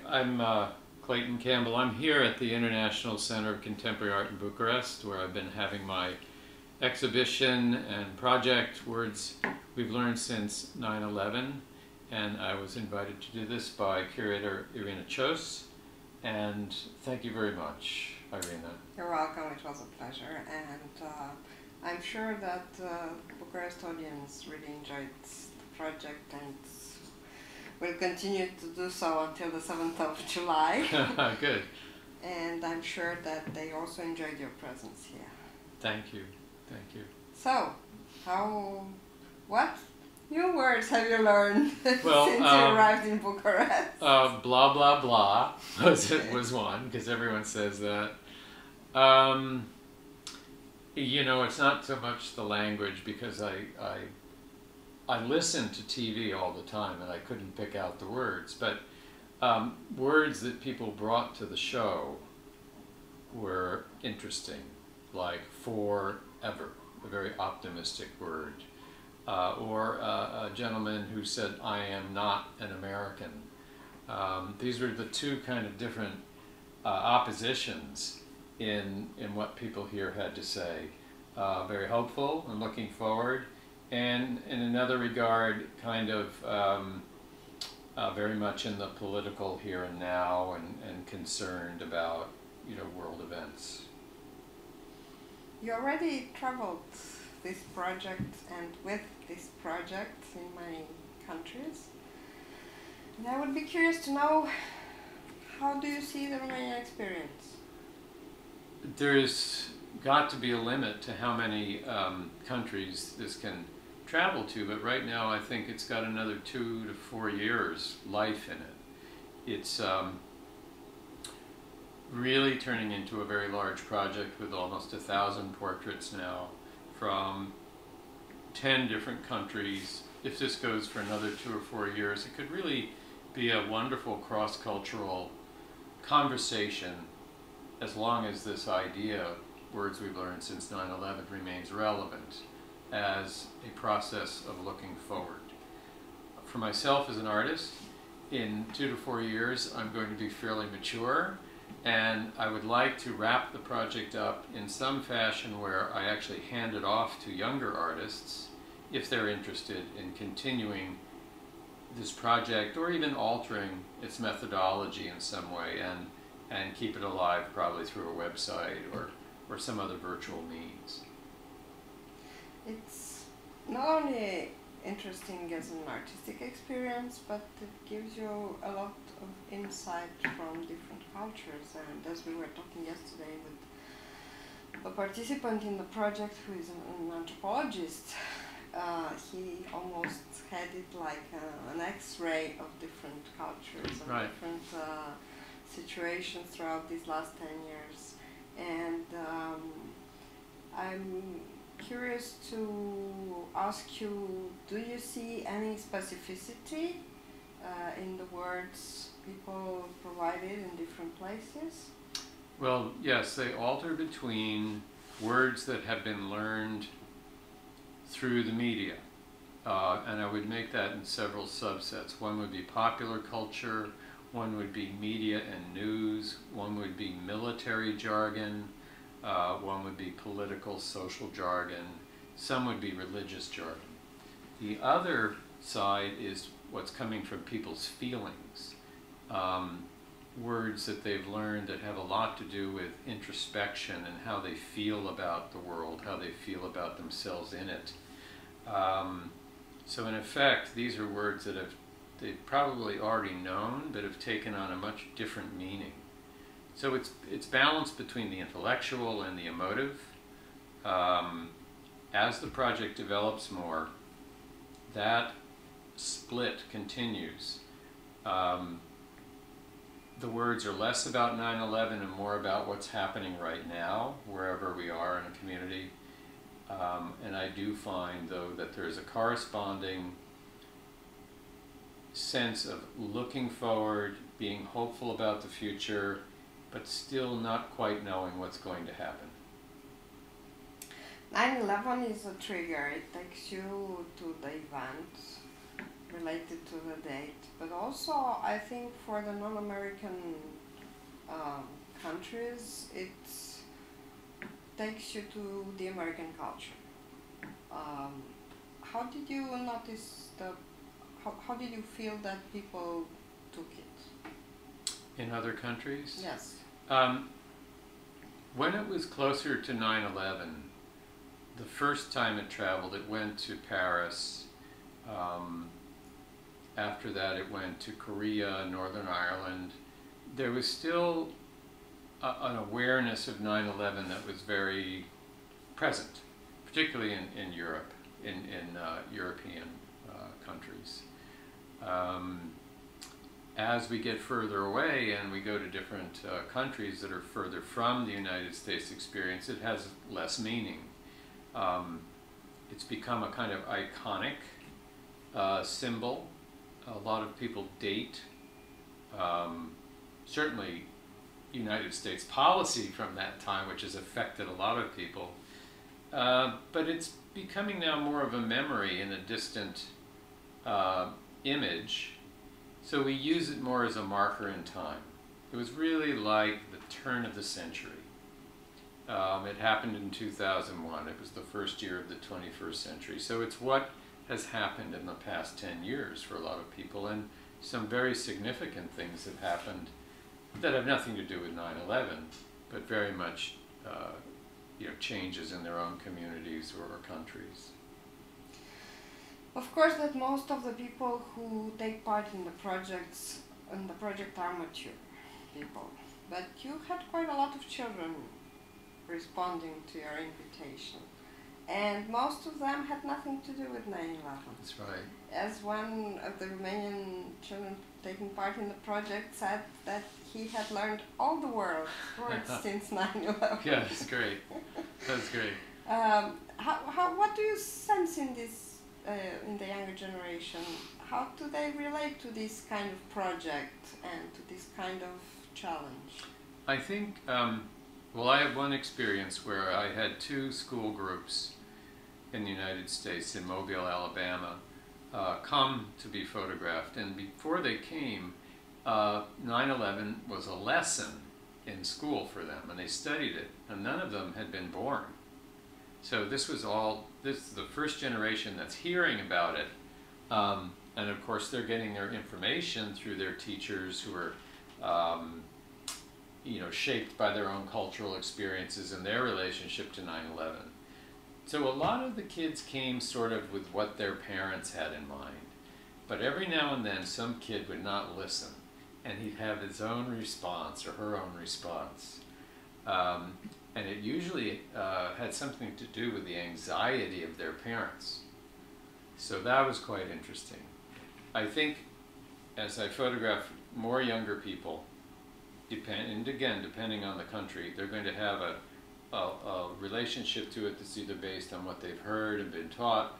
I'm Clayton Campbell. I'm here at the International Center of Contemporary Art in Bucharest, where I've been having my exhibition and project, Words We've Learned Since 9/11. And I was invited to do this by curator Irina Cios. And thank you very much, Irina. You're welcome, it was a pleasure. And I'm sure that Bucharest audience really enjoyed the project and will continue to do so until the 7th of July. Good. And I'm sure that they also enjoyed your presence here. Thank you. Thank you. So, what new words have you learned since you arrived in Bucharest? Blah, blah, blah was one, because everyone says that. You know, it's not so much the language, because I listen to TV all the time and I couldn't pick out the words, but words that people brought to the show were interesting, like forever, a very optimistic word, or a gentleman who said, "I am not an American." These were the two kind of different oppositions in what people here had to say. Very hopeful and looking forward, and in another regard, kind of very much in the political here and now, and concerned about, you know, world events. You already traveled this project and with this project in many countries. And I would be curious to know, how do you see the Romanian experience? There's got to be a limit to how many countries this can travel to, but right now I think it's got another 2 to 4 years life in it. It's really turning into a very large project with almost 1,000 portraits now from 10 different countries. If this goes for another 2 or 4 years, it could really be a wonderful cross-cultural conversation, as long as this idea, Words We've Learned Since 9/11, remains relevant as a process of looking forward. For myself as an artist, in 2 to 4 years, I'm going to be fairly mature, and I would like to wrap the project up in some fashion where I actually hand it off to younger artists, if they're interested in continuing this project, or even altering its methodology in some way, and keep it alive probably through a website or some other virtual means. It's not only interesting as an artistic experience, but it gives you a lot of insight from different cultures. And as we were talking yesterday with a participant in the project who is an anthropologist, he almost had it like an X-ray of different cultures and Right. different situations throughout these last 10 years. And I'm curious to ask you, do you see any specificity in the words people provided in different places? Well, yes, they alter between words that have been learned through the media, and I would make that in several subsets. One would be popular culture, one would be media and news, one would be military jargon, one would be political, social jargon, some would be religious jargon. The other side is what's coming from people's feelings, words that they've learned that have a lot to do with introspection and how they feel about the world, how they feel about themselves in it. So in effect, these are words that they've probably already known, but have taken on a much different meaning. So it's balanced between the intellectual and the emotive. As the project develops more, that split continues. The words are less about 9/11 and more about what's happening right now, wherever we are in a community. And I do find, though, that there's a corresponding sense of looking forward, being hopeful about the future, but still not quite knowing what's going to happen. 9/11 is a trigger. It takes you to the event related to the date, but also I think for the non-American countries, it takes you to the American culture. How did you notice how did you feel that people took it? In other countries? Yes. When it was closer to 9/11, the first time it traveled, it went to Paris. After that, it went to Korea, Northern Ireland. There was still an awareness of 9/11 that was very present, particularly in Europe, in European countries. As we get further away and we go to different countries that are further from the United States experience, it has less meaning. It's become a kind of iconic symbol. A lot of people date certainly United States policy from that time, which has affected a lot of people. But it's becoming now more of a memory and a distant image. So we use it more as a marker in time. It was really like the turn of the century. It happened in 2001. It was the first year of the 21st century. So it's what has happened in the past 10 years for a lot of people, and some very significant things have happened that have nothing to do with 9/11, but very much changes in their own communities or countries. Of course, that most of the people who take part in the project are mature people, but you had quite a lot of children responding to your invitation, and most of them had nothing to do with 9/11. That's right. As one of the Romanian children taking part in the project said that he had learned all the world words since 9/11. Yeah, that's great. That's great. What do you sense in this in the younger generation? How do they relate to this kind of project and to this kind of challenge? I think, I had one experience where I had two school groups in the United States, in Mobile, Alabama, come to be photographed. And before they came, 9/11 was a lesson in school for them, and they studied it, and none of them had been born. So this is the first generation that's hearing about it. And of course, they're getting their information through their teachers who are shaped by their own cultural experiences and their relationship to 9/11. So a lot of the kids came sort of with what their parents had in mind. But every now and then, some kid would not listen, and he'd have his own response or her own response. And it usually had something to do with the anxiety of their parents. So that was quite interesting. I think as I photograph more younger people, depending on the country, they're going to have a relationship to it that's either based on what they've heard and been taught,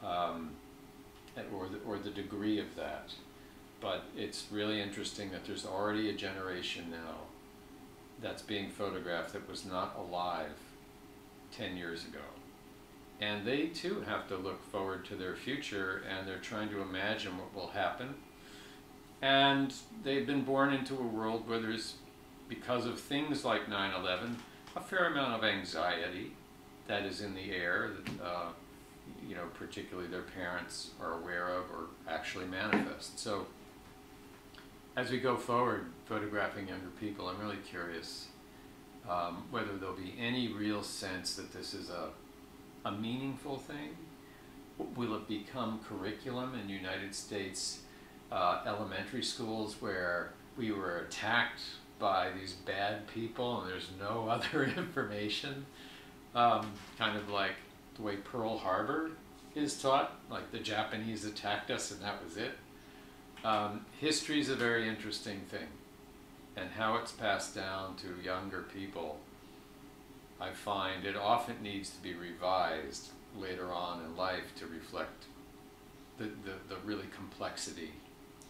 or the degree of that. But it's really interesting that there's already a generation now that's being photographed that was not alive 10 years ago. And they too have to look forward to their future, and they're trying to imagine what will happen. And they've been born into a world where there's, because of things like 9/11, a fair amount of anxiety that is in the air that, particularly their parents are aware of or actually manifest. So as we go forward photographing younger people, I'm really curious whether there'll be any real sense that this is a meaningful thing. Will it become curriculum in United States elementary schools where we were attacked by these bad people and there's no other information? Kind of like the way Pearl Harbor is taught, like the Japanese attacked us and that was it. History is a very interesting thing, and how it's passed down to younger people, I find it often needs to be revised later on in life to reflect the really complexity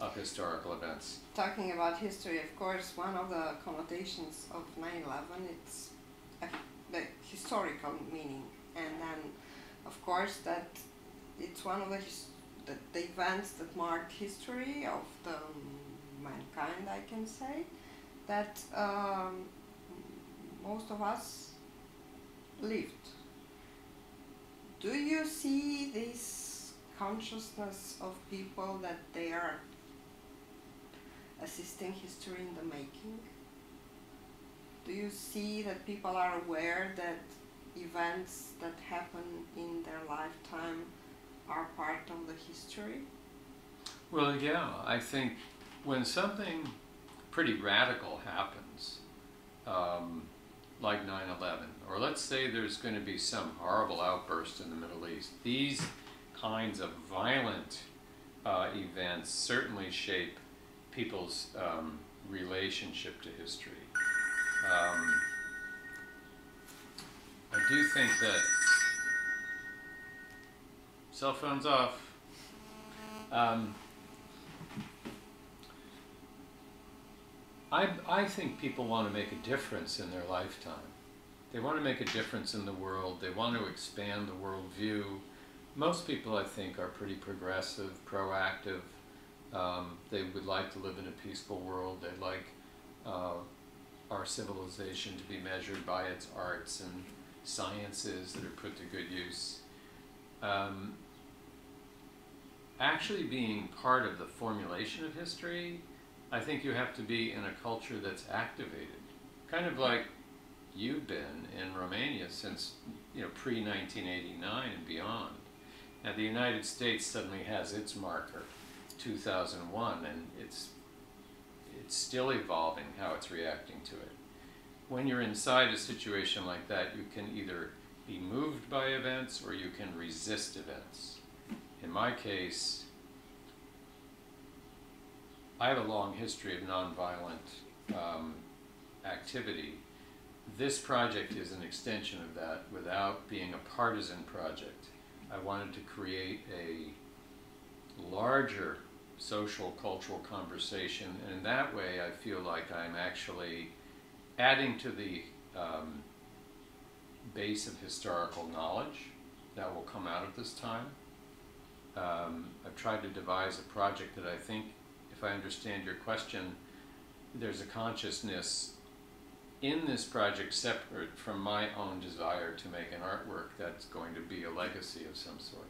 of historical events. Talking about history, of course, one of the connotations of 9/11, it's the historical meaning, and then, of course, that it's one of the the events that marked history of the mankind, I can say, that most of us lived. Do you see this consciousness of people that they are assisting history in the making? Do you see that people are aware that events that happen in their lifetime are part of the history? Well, yeah, I think when something pretty radical happens, like 9/11, or let's say there's going to be some horrible outburst in the Middle East, these kinds of violent events certainly shape people's relationship to history. I do think that cell phone's off. I think people want to make a difference in their lifetime. They want to make a difference in the world. They want to expand the worldview. Most people, I think, are pretty progressive, proactive. They would like to live in a peaceful world. They'd like our civilization to be measured by its arts and sciences that are put to good use. Actually being part of the formulation of history, I think you have to be in a culture that's activated. Kind of like you've been in Romania since, pre-1989 and beyond. Now the United States suddenly has its marker, 2001, and it's still evolving how it's reacting to it. When you're inside a situation like that, you can either be moved by events or you can resist events. In my case, I have a long history of nonviolent activity. This project is an extension of that without being a partisan project. I wanted to create a larger social, cultural conversation, and in that way I feel like I'm actually adding to the base of historical knowledge that will come out of this time. I've tried to devise a project that I think, if I understand your question, there's a consciousness in this project separate from my own desire to make an artwork that's going to be a legacy of some sort.